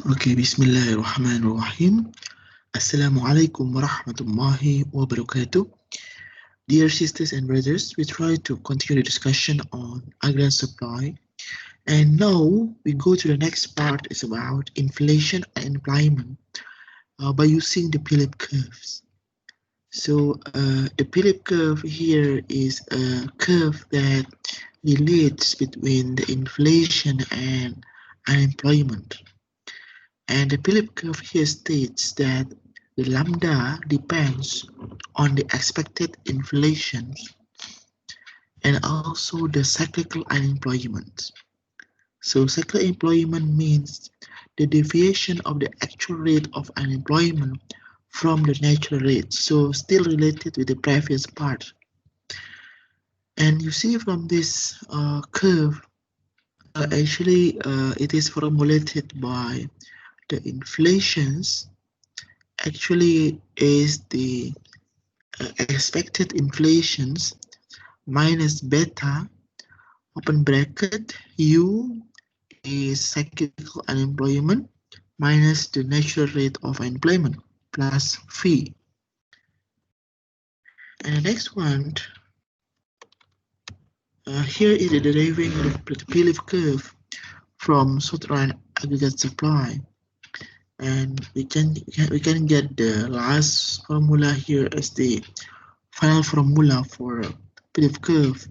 Okay, Bismillahirrahmanirrahim. Assalamualaikum warahmatullahi wabarakatuh. Dear sisters and brothers, we try to continue the discussion on agrarian supply. And now we go to the next part. Is about inflation and employment by using the Philip curves. So the Philip curve here is a curve that relates between the inflation and unemployment. And the Philip curve here states that the lambda depends on the expected inflation and also the cyclical unemployment. So cyclical employment means the deviation of the actual rate of unemployment from the natural rate. So still related with the previous part. And you see from this curve, actually it is formulated by the inflations actually is the expected inflations minus beta open bracket u is cyclical unemployment minus the natural rate of unemployment plus phi. And the next one, here is the deriving of the Philip curve from short-run aggregate supply. And we can get the last formula here as the final formula for Philip curve,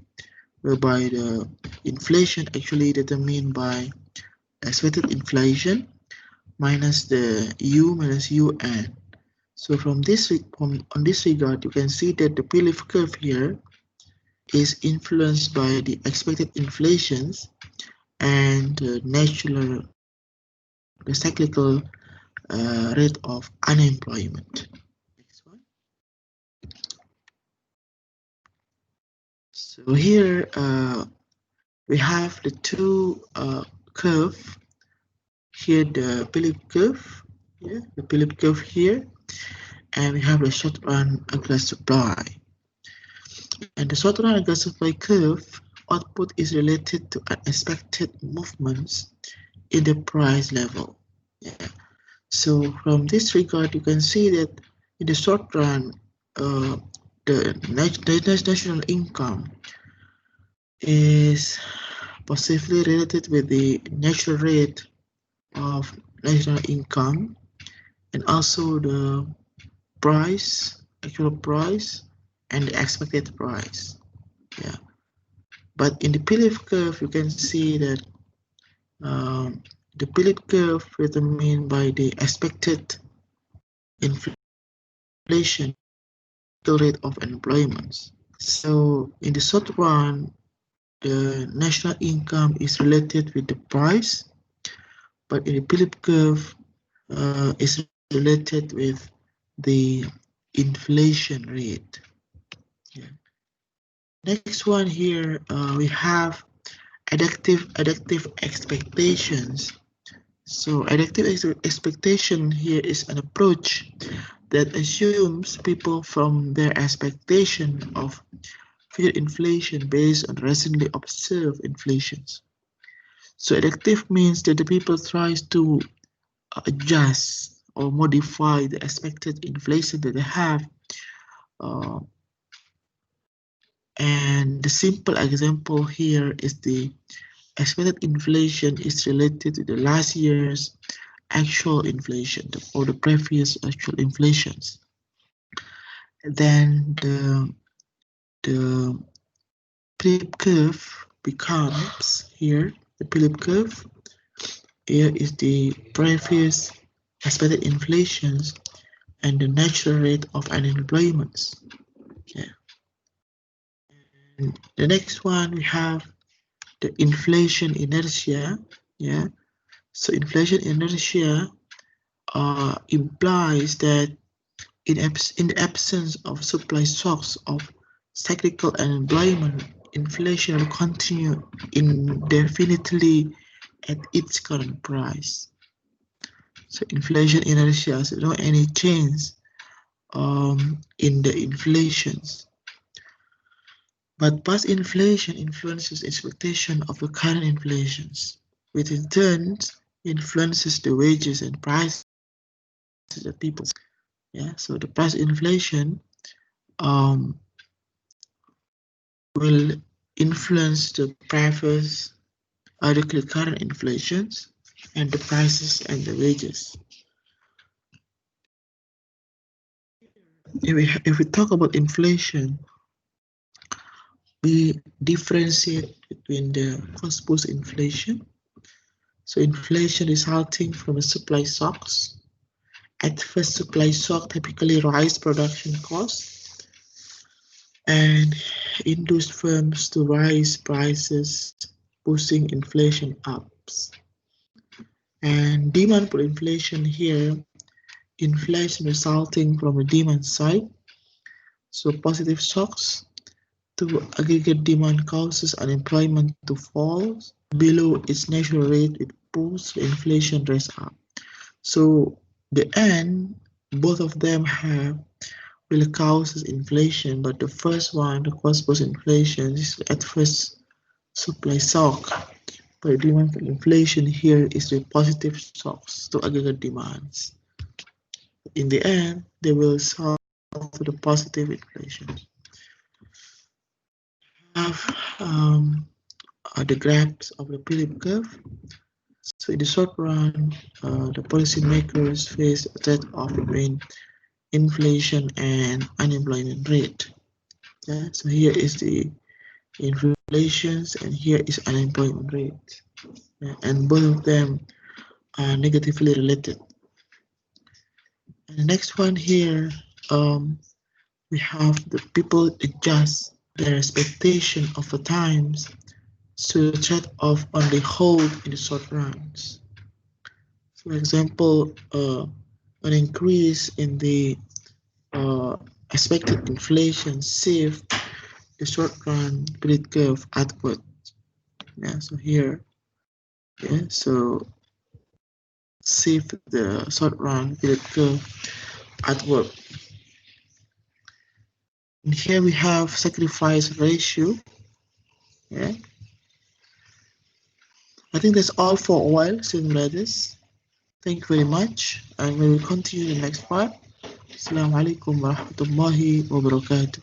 whereby the inflation actually determined by expected inflation minus the u minus un. So on this regard, you can see that the Philip curve here is influenced by the expected inflations and the cyclical rate of unemployment. Next one. So here we have the two curve. Here the Philip curve, the Philip curve here, and we have the short-run aggregate supply. And the short-run aggregate supply curve output is related to unexpected movements in the price level. So from this regard, you can see that in the short run, the national income is positively related with the natural rate of national income and also the price, actual price, and the expected price. Yeah. But in the Philip curve, you can see that the Philip curve determined by the expected inflation rate of unemployment. So in the short run, the national income is related with the price, but in the Philip curve is related with the inflation rate. Yeah. Next one here, we have adaptive expectations. So adaptive expectation here is an approach that assumes people from their expectation of future inflation based on recently observed inflations. So adaptive means that the people tries to adjust or modify the expected inflation that they have. And the simple example here is the expected inflation is related to the last year's actual inflation or the previous actual inflations. And then the Philip curve becomes here the Philip curve. Here is the previous expected inflations and the natural rate of unemployment. Yeah. And the next one we have the inflation inertia. Yeah. So inflation inertia implies that in the absence of supply shocks of cyclical unemployment, inflation will continue indefinitely at its current price. So inflation inertia, so no any change in the inflations. But past inflation influences expectation of the current inflations, which in turn influences the wages and prices that people. Yeah, so the price inflation will influence the prices, the current inflations, and the prices and the wages. If we talk about inflation, we differentiate between the cost push inflation. So inflation resulting from the supply shocks. At first, supply shock typically rise production costs and induce firms to raise prices, pushing inflation up. And demand pull inflation here, inflation resulting from the demand side. So positive shocks to aggregate demand causes unemployment to fall below its natural rate, it pulls the inflation rate up. So the end, both of them will cause inflation, but the first one, the cost push inflation, is at first supply shock. But demand for inflation here is the positive shocks to aggregate demands. In the end, they will solve to the positive inflation. Have the graphs of the IPIEF curve. So in the short run, the policymakers face a trade-off between inflation and unemployment rate. Yeah, so here is the inflation and here is unemployment rate. Yeah, and both of them are negatively related. And the next one here, we have the people adjust their expectation of the times so the trade-off only hold in the short runs. For example, an increase in the expected inflation shift the short run credit curve output. Yeah, so here, yeah, so shift the short run credit curve outward. And here we have sacrifice ratio. Yeah, I think that's all for a while, student brothers. Thank you very much, and we will continue the next part. Assalamu alaikum warahmatullahi wabarakatuh.